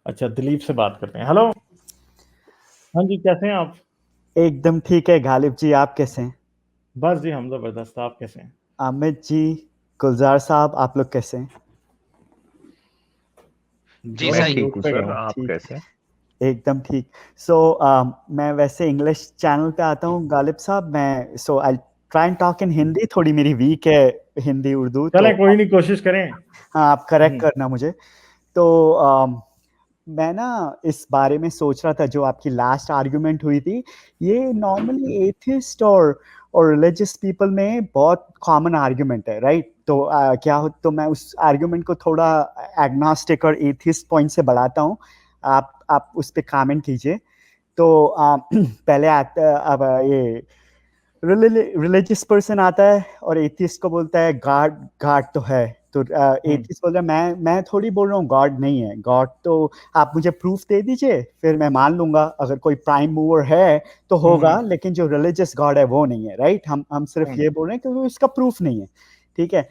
अच्छा, दिलीप से बात करते हैं। हेलो। हाँ जी, कैसे हैं आप? एकदम ठीक है गालिब जी, आप कैसे हैं? बस जी, हम जबरदस्त। आप कैसे हैं? अमित जी, गुलजार साहब, आप लोग कैसे हैं? जी थोड़ा सही। म्यूट ठीक हूँ पे सर, गए। आप ठीक, कैसे हैं? एकदम ठीक। सो मैं वैसे इंग्लिश चैनल पे आता हूँ गालिब साहब। मैं I try and talk in Hindi, थोड़ी मेरी वीक है हिंदी उर्दू, तो चलें, कोई नहीं, कोशिश करें। हाँ, आप करेक्ट हम्म, करना मुझे। तो मैं ना इस बारे में सोच रहा था, जो आपकी लास्ट आर्गुमेंट हुई थी, ये नॉर्मली एथिस्ट और रिलीजियस पीपल में बहुत कॉमन आर्गुमेंट है, राइट? तो क्या हो, तो मैं उस आर्गुमेंट को थोड़ा एग्नोस्टिक और एथिस्ट पॉइंट से बढ़ाता हूँ। आप उस पर कमेंट कीजिए। तो पहले आता अब ये रिलीजियस पर्सन आता है और एथिस्ट को बोलता है गॉड, गॉड तो है। तो हम्म, एथिस्ट बोल रहा है मैं थोड़ी बोल रहा हूँ गॉड नहीं है। गॉड तो आप मुझे प्रूफ दे दीजिए, फिर मैं मान लूंगा। अगर कोई प्राइम मूवर है तो होगा, हम्म, लेकिन जो रिलीजियस गॉड है वो नहीं है, राइट? हम सिर्फ हम्म, ये बोल रहे हैं कि इसका प्रूफ नहीं है, ठीक है?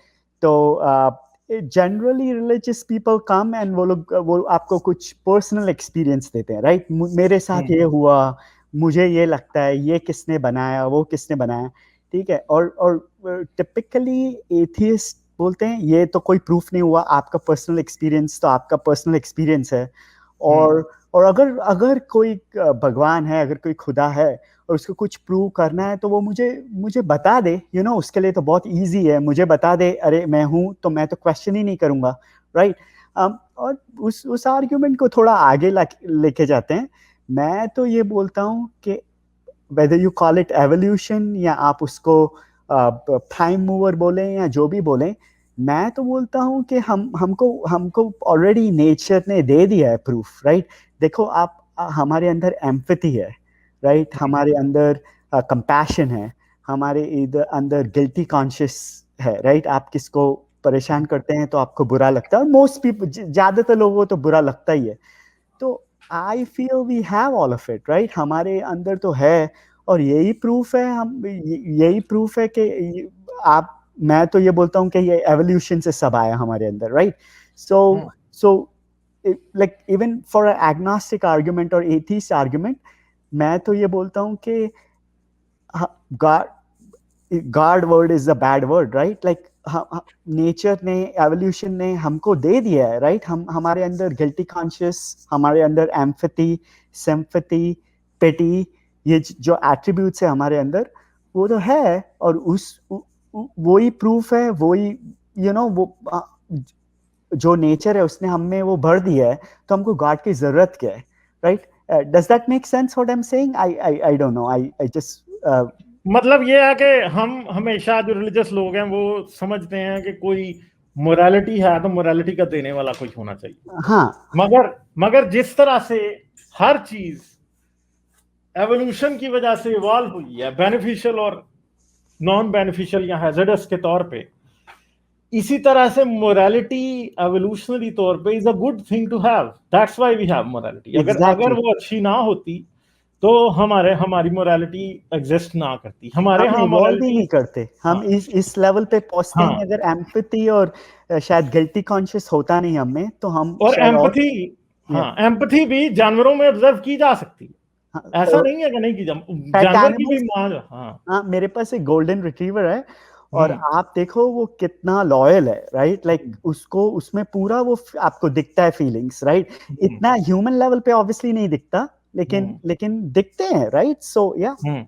तो generally religious people come and वो आपको कुछ पर्सनल एक्सपीरियंस देते हैं, राइट? मेरे साथ हम्म, ये हुआ, मुझे ये लगता है, ये किसने बनाया, वो किसने बनाया, ठीक है? और टिपिकली एथियस्ट बोलते हैं ये तो कोई प्रूफ नहीं हुआ, आपका पर्सनल एक्सपीरियंस तो आपका पर्सनल एक्सपीरियंस है। हम्म, और अगर अगर कोई भगवान है, अगर कोई खुदा है और उसको कुछ प्रूव करना है, तो वो मुझे मुझे बता दे, उसके लिए तो बहुत इजी है, मुझे बता दे, अरे मैं हूं, तो मैं तो क्वेश्चन ही नहीं करूंगा, राइट? और उस आर्ग्यूमेंट को थोड़ा आगे लेके जाते हैं। मैं तो ये बोलता हूँ कि whether you call it evolution, या आप उसको प्राइम मूवर बोलें या जो भी बोलें, मैं तो बोलता हूँ कि हमको हमको ऑलरेडी नेचर ने दे दिया है प्रूफ, राइट? देखो आप, हमारे अंदर एम्पैथी है, राइट? हमारे अंदर कंपैशन है, हमारे इधर अंदर गिल्टी कॉन्शियस है, राइट? आप किसको परेशान करते हैं तो आपको बुरा लगता है, और मोस्ट पीपल, ज्यादातर लोगों को तो बुरा लगता ही है। तो I feel we have all of it, right? हमारे अंदर तो है, और यही प्रूफ है, यही प्रूफ है कि आप, मैं तो ये बोलता हूँ कि ये एवोल्यूशन से सब आया हमारे अंदर, right? So hmm, so like even for agnostic argument और एथीस्ट आर्गुमेंट, मैं तो ये बोलता हूँ कि God, God word is a bad word, right? Like nature ने, एवोल्यूशन ने हमको दे दिया है, राइट? हमारे अंदर गिल्टी कॉन्शियस, हमारे अंदर एम्पैथी, सिंपैथी, पिटी, ये जो एट्रीब्यूट्स है हमारे अंदर, वो तो है। और वही प्रूफ है, वही वो जो नेचर है उसने हमें वो भर दिया है, तो हमको गॉड की जरूरत क्या है, right? Does that make sense what I am saying? I don't know, I just मतलब ये है कि हम हमेशा, जो रिलीजियस लोग हैं, वो समझते हैं कि कोई मोरालिटी है तो मोरालिटी का देने वाला कोई होना चाहिए। हाँ, मगर मगर जिस तरह से हर चीज एवोल्यूशन की वजह से इवॉल्व हुई है, बेनिफिशियल और नॉन बेनिफिशियल या हैजर्डस के तौर पे, इसी तरह से मोरालिटी एवोल्यूशनरी तौर पे is a good thing to have. That's why we have morality. अगर अगर एग्जैक्टली। वो अच्छी ना होती तो हमारी मोरालिटी एग्जिस्ट ना करती। हमारे हम यहाँ इवॉल्व ही मोरालिटी। नहीं करते, हम हाँ, इस लेवल पे पहुंचते ही, हाँ। अगर एम्पैथी और शायद गिल्टी कॉन्शियस होता नहीं हमें, तो हम और शायद और एम्पथी, या, हाँ, एम्पथी भी जानवरों में ऑब्जर्व की जा सकती है। ऐसा और नहीं है कि नहीं की जा, पेट जानवर की भी एनिमल्स। माँ। हाँ। हाँ, मेरे पास एक गोल्डन रिट्रीवर है, और हम्म, आप देखो वो कितना लॉयल है, राइट? लाइक उसको, उसमें पूरा वो आपको दिखता है फीलिंग्स, राइट? हम्म, इतना ह्यूमन लेवल पे ऑब्वियसली नहीं दिखता, लेकिन हम्म, लेकिन दिखते हैं, राइट? सो या, हम्म,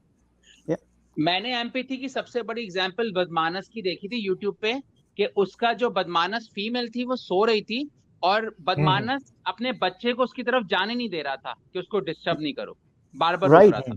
मैंने एम्पैथी की सबसे बड़ी एग्जांपल बदमानस की देखी थी यूट्यूब पे, कि उसका जो बदमानस फीमेल थी वो सो रही थी, और हम्म, बदमानस अपने बच्चे को उसकी तरफ जाने नहीं दे रहा था कि उसको डिस्टर्ब नहीं करो, बार बार रोक राइट, रहा था।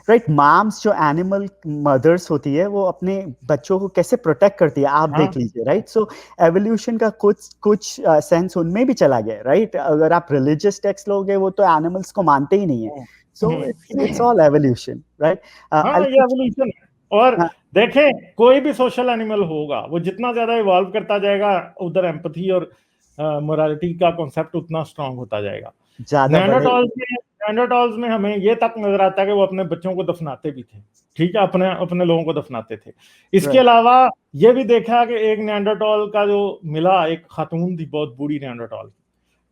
राइट। मॉम्स जो एनिमल मदर्स होती है, वो अपने बच्चों को कैसे प्रोटेक्ट करती है, आप हाँ, देख लीजिए, राइट? सो एवोल्यूशन का कुछ कुछ सेंस उनमें भी चला गया, राइट? अगर आप रिलीजियस टेक्स्ट लोगे, वो तो एनिमल्स को मानते ही नहीं है। सो हम्म, इट्स ऑल एवोल्यूशन, राइट? हाँ, ये एवोल्यूशन है। और देखें, कोई भी सोशल एनिमल होगा, वो जितना ज्यादा इवॉल्व करता जाएगा, उधर एम्पथी और मोरालिटी का कॉन्सेप्ट उतना स्ट्रांग होता जाएगा। ज्यादा बड़े। नेanderthals में हमें ये तक नजर आता है कि वो अपने बच्चों को दफनाते भी थे। ठीक है, अपने अपने लोगों को दफनाते थे। इसके राइट, अलावा ये भी देखा कि एक नेanderthal का जो मिला, एक खातून थी बहुत बूढ़ी नेanderthal,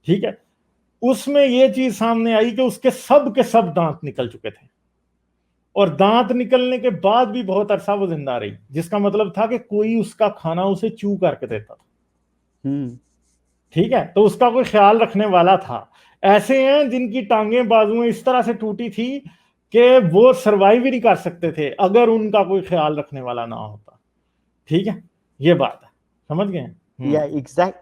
ठीक है, उसमें ये चीज सामने आई कि उसके सब दांत निकल चुके थे, और दांत निकलने के बाद भी बहुत अरसा वो जिंदा रही, जिसका मतलब था कि कोई उसका खाना उसे चू करके देता था। ठीक है, तो उसका कोई ख्याल रखने वाला था। ऐसे हैं जिनकी टांगें बाजुएं इस तरह से टूटी थी कि वो सरवाइव ही नहीं कर सकते थे अगर उनका कोई ख्याल रखने वाला ना होता। ठीक है, ये बात है, समझ गए? या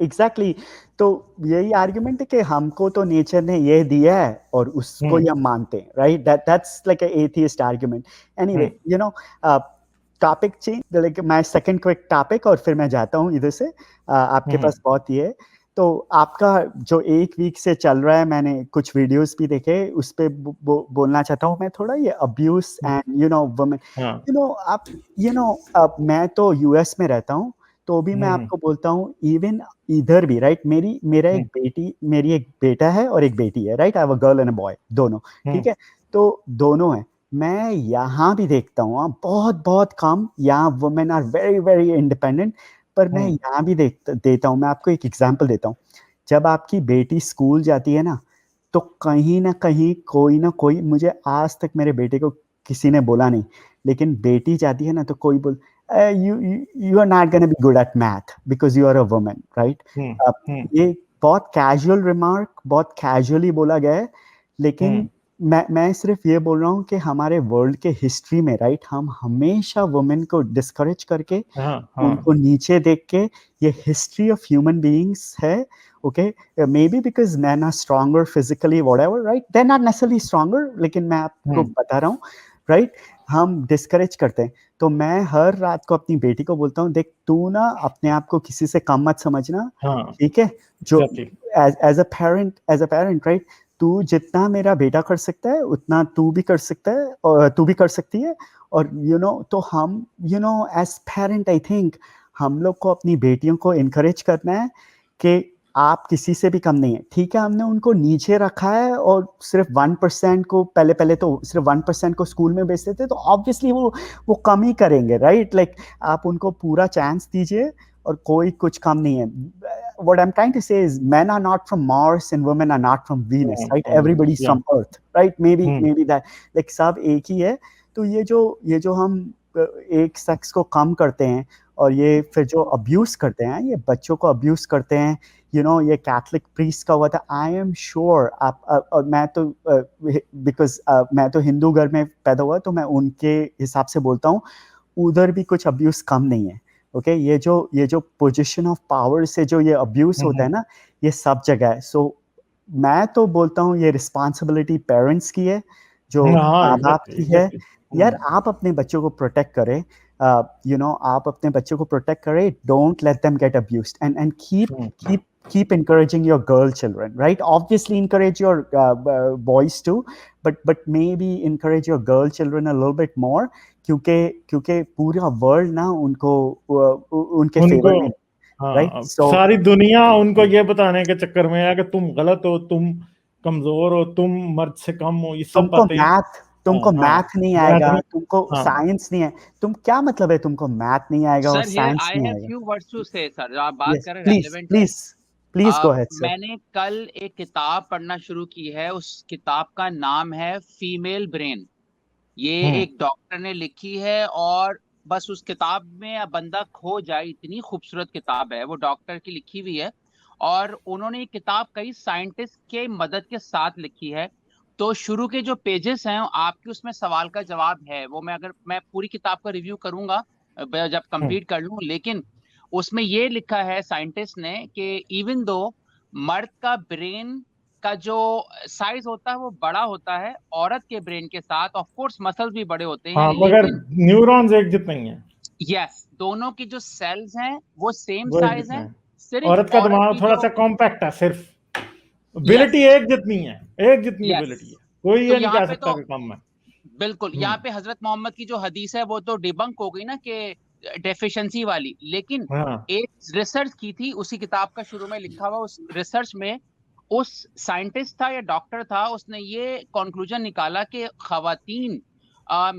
एग्जैक्टली। तो यही आर्गुमेंट है कि हमको तो नेचर ने ये दिया है और उसको ही हम मानते हैं, right? That's like a atheist argument. Anyway, you know, topic change, like my second quick topic, और फिर मैं जाता हूँ इधर से। आपके पास बहुत ही है। तो आपका जो एक वीक से चल रहा है, मैंने कुछ वीडियोस भी देखे, उस पे बोलना चाहता हूँ मैं थोड़ा, ये abuse and you know women, you know, आप यू नो, मैं तो यूएस में रहता हूँ, तो भी मैं आपको बोलता हूँ इवन इधर भी, राइट? मेरी एक बेटा है और एक बेटी है, right? I have a girl and a boy, दोनों। ठीक है, तो दोनों है। मैं यहाँ भी देखता हूँ बहुत बहुत कम, यहाँ women are very very independent, पर मैं यहाँ भी देता हूँ। मैं आपको एक एग्जांपल देता हूँ। जब आपकी बेटी स्कूल जाती है ना, तो कहीं ना कहीं कोई ना कोई, मुझे आज तक मेरे बेटे को किसी ने बोला नहीं, लेकिन बेटी जाती है ना तो कोई बोल, you are not going to be good at math because you are a woman, right? ये बहुत कैजुअल रिमार्क, बहुत कैजुअली बोला गया है, लेकिन मैं सिर्फ ये बोल रहा हूँ कि हमारे वर्ल्ड के हिस्ट्री में, राइट, हम हमेशा वुमेन को डिस्करेज करके, उनको नीचे देख के, ये हिस्ट्री ऑफ ह्यूमन बीइंग्स है। Okay, maybe because man are stronger physically, whatever, right? They are not necessarily stronger, लेकिन मैं आपको बता रहा हूँ, राइट? हम डिस्करेज करते हैं। तो मैं हर रात को अपनी बेटी को बोलता हूँ, देख तू ना अपने आप को किसी से कम मत समझना, ठीक है? जो एज अ पेरेंट, राइट, तू जितना मेरा बेटा कर सकता है उतना तू भी कर सकता है, और तू भी कर सकती है। और यू नो, तो हम एज पेरेंट, आई थिंक हम लोग को अपनी बेटियों को इनकरेज करना है कि आप किसी से भी कम नहीं है। ठीक है, हमने उनको नीचे रखा है, और सिर्फ 1% को, पहले तो सिर्फ 1% को स्कूल में भेजते थे, तो ऑब्वियसली वो कम ही करेंगे, राइट? लाइक आप उनको पूरा चांस दीजिए, और कोई कुछ कम नहीं है। What I'm trying to say is, men are not from Mars and women are not from Venus, right? Everybody's from Earth, right? Maybe that, like सब एक ही है। तो ये जो हम एक सेक्स को कम करते हैं, और ये फिर जो अब्यूज करते हैं, ये बच्चों को अब्यूज करते हैं, ये कैथलिक प्रीस्ट का हुआ था। आई एम श्योर आप, और मैं तो बिकॉज मैं तो हिंदू घर में पैदा हुआ, तो मैं उनके हिसाब से बोलता हूँ, उधर भी कुछ अब्यूज कम नहीं है। ओके, ये जो पोजीशन ऑफ पावर से जो ये अब्यूज होता है ना, ये सब जगह है। सो मैं तो बोलता हूँ ये रिस्पॉन्सिबिलिटी पेरेंट्स की है, जो माँ बाप की है। यार, आप अपने बच्चों को प्रोटेक्ट करें, आप अपने बच्चों को प्रोटेक्ट करें, don't let them get abused, and keep encouraging your girl children, right? Obviously encourage your boys too, but maybe encourage your girl children a little bit more, क्योंकि पूरा वर्ल्ड ना उनके फेवर में, राइट? सारी दुनिया उनको ये बताने के चक्कर में है कि तुम गलत हो, तुम कमजोर हो, तुम मर्द से कम हो, ये सब बातें। तुमको मैथ नहीं आएगा, तुमको साइंस नहीं है। तुम क्या मतलब है तुमको मैथ नहीं आएगा और साइंस नहीं आएगा? few words to say, sir, आप बात कर रहे हैं relevant। Please go ahead sir. मैंने कल एक किताब पढ़ना शुरू की है, उस किताब का नाम है फीमेल ब्रेन। ये एक डॉक्टर ने लिखी है, और बस उस किताब में बंदा खो जाए, इतनी खूबसूरत किताब है, वो डॉक्टर की लिखी हुई है, और उन्होंने ये किताब कई साइंटिस्ट के मदद के साथ लिखी है। तो शुरू के जो पेजेस हैं, आपके उसमें सवाल का जवाब है, वो मैं पूरी किताब का रिव्यू करूंगा जब कंप्लीट कर लूं, लेकिन उसमें ये लिखा है साइंटिस्ट ने कि इवन दो मर्द का ब्रेन का जो साइज होता है वो बड़ा होता है औरत के ब्रेन के साथ, ऑफ कोर्स मसल्स भी बड़े होते हैं, मगर न्यूरॉन्स एक जितने ही हैं। यस, दोनों की जो सेल्स हैं वो सेम साइज हैं, सिर्फ औरत का दिमाग थोड़ा सा कॉम्पैक्ट है, सिर्फ एबिलिटी एक जितनी है, एक जितनी एबिलिटी है, कोई ये नहीं कह सकता कि कम है। बिल्कुल, यहाँ पे हजरत मोहम्मद की जो हदीस है वो तो डिबंक हो गई ना, कि डेफिशिएंसी वाली, लेकिन एक रिसर्च की थी उसी किताब का शुरू में लिखा हुआ, उस रिसर्च में उस साइंटिस्ट था या डॉक्टर था, उसने ये कंक्लूजन निकाला कि खवातीन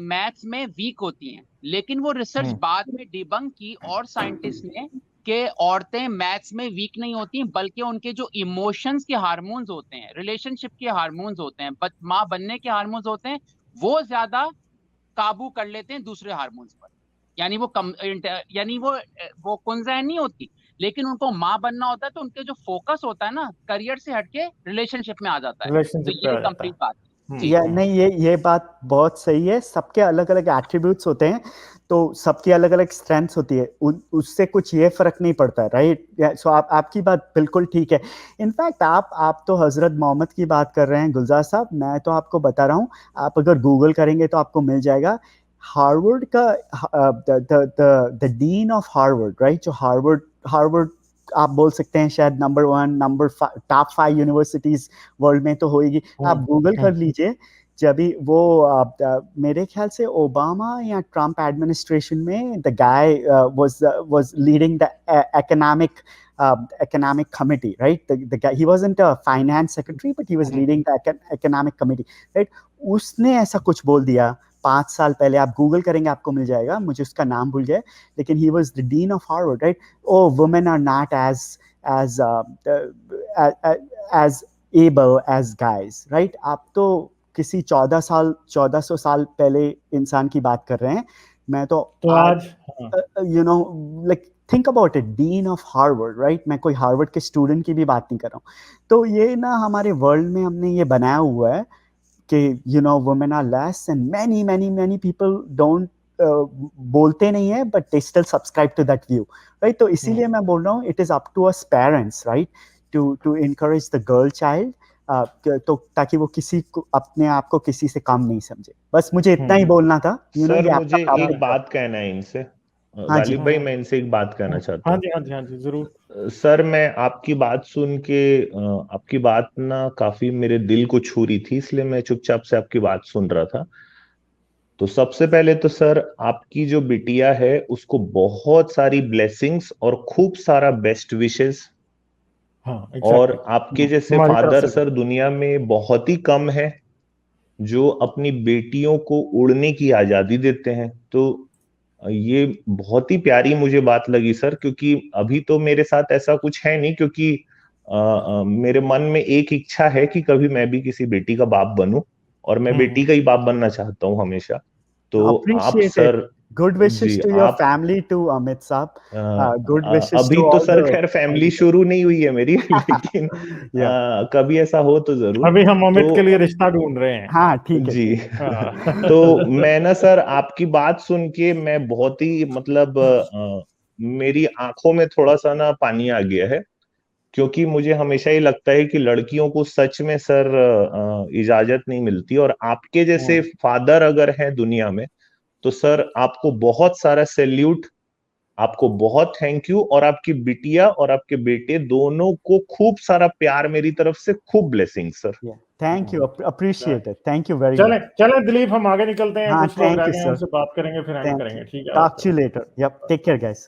मैथ्स में वीक होती हैं, लेकिन वो रिसर्च बाद में डिबंक की और साइंटिस्ट ने कि औरतें मैथ्स में वीक नहीं होती, बल्कि उनके जो इमोशंस के हार्मोन्स होते हैं, रिलेशनशिप के हार्मोन्स होते हैं, माँ बनने के हार्मोन्स होते हैं, वो ज्यादा काबू कर लेते हैं दूसरे हार्मोन्स पर। यानी वो कुंज़ैन नहीं होती, लेकिन उनको माँ बनना होता है, तो उनके जो फोकस होता है ना करियर से हटके रिलेशनशिप में आ जाता है। तो रिलेशनशिप पे ये आ जाता कंप्लीट है। बात है जी। या नहीं, ये बात बहुत सही है। सबके अलग अलग एट्रीब्यूट्स होते हैं, तो सबकी अलग अलग स्ट्रेंथ्स होती है, उससे कुछ ये फर्क नहीं पड़ता, राइट? सो आपकी बात बिल्कुल ठीक है। इनफैक्ट आप तो हजरत मोहम्मद की बात कर रहे हैं गुलजार साहब, मैं तो आपको बता रहा हूँ, आप अगर गूगल करेंगे तो आपको मिल जाएगा। हार्वर्ड का the dean of Harvard, right, जो हार्वर्ड आप बोल सकते हैं शायद नंबर 1 टॉप 5 यूनिवर्सिटीज वर्ल्ड में तो होगी। आप गूगल कर लीजिए, जब भी वो मेरे ख्याल से ओबामा या ट्रम्प एडमिनिस्ट्रेशन में the guy was leading the economic committee, right? The guy, he wasn't a finance secretary, but he was leading the economic committee, right? उसने ऐसा कुछ बोल दिया 5 साल पहले, आप गूगल करेंगे आपको मिल जाएगा, मुझे उसका नाम भूल गया, लेकिन he was the dean of Harvard, right? Oh, women are not as able as guys, right? आप तो किसी 1400 साल पहले इंसान की बात कर रहे हैं, मैं तो आज you know like think about it, dean of Harvard, right? मैं कोई हार्वर्ड के स्टूडेंट की भी बात नहीं कर रहा हूँ। तो ये ना हमारे वर्ल्ड में हमने ये बनाया हुआ है कि women are less, and many people don't बोलते नहीं है, but they still subscribe to that view, right? तो इसीलिए मैं बोल रहा हूँ, it is up to us parents, right, to encourage the girl child, तो ताकि वो किसी को, अपने आप को किसी से कम नहीं समझे। बस मुझे इतना ही बोलना था। सर मुझे एक बात कहना है इनसे, गालिब भाई, मैं इनसे एक बात कहना चाहता हूँ। हाँ जी जरूर। सर मैं आपकी बात सुन के, आपकी बात ना काफी मेरे दिल को छू रही थी, इसलिए मैं चुपचाप से आपकी बात सुन रहा था। तो सबसे पहले तो सर, आपकी जो बिटिया है उसको बहुत सारी ब्लेसिंग्स और खूब सारा बेस्ट विशेस। और आपके जैसे फादर सर दुनिया में बहुत ही कम है जो अपनी बेटियों को उड़ने की आजादी देते हैं। तो ये बहुत ही प्यारी मुझे बात लगी सर, क्योंकि अभी तो मेरे साथ ऐसा कुछ है नहीं, क्योंकि मेरे मन में एक इच्छा है कि कभी मैं भी किसी बेटी का बाप बनूं, और मैं बेटी का ही बाप बनना चाहता हूं हमेशा। तो आप sir, good wishes to your family to Amit साहब, गुड विशेस अभी तो सर खैर फैमिली शुरू नहीं हुई है मेरी, लेकिन कभी ऐसा हो तो जरूर। अभी हम अमित के लिए रिश्ता ढूंढ रहे हैं। हाँ ठीक है जी। तो मैं ना सर आपकी बात सुन के मैं बहुत ही मतलब मेरी आंखों में थोड़ा सा ना पानी आ गया है, क्योंकि मुझे हमेशा ही लगता है कि लड़कियों को सच में सर इजाजत नहीं मिलती, और आपके जैसे फादर अगर हैं दुनिया में, तो सर आपको बहुत सारा सैल्यूट, आपको बहुत थैंक यू, और आपकी बिटिया और आपके बेटे दोनों को खूब सारा प्यार मेरी तरफ से, खूब blessing sir. Thank you, appreciate it, thank you very much. चलें दिलीप, हम आगे निकलते हैं, कुछ लोग रह गए हैं, उनसे बात करेंगे, फिर एंड करेंगे, ठीक है? Talk to you later, yup, take care guys.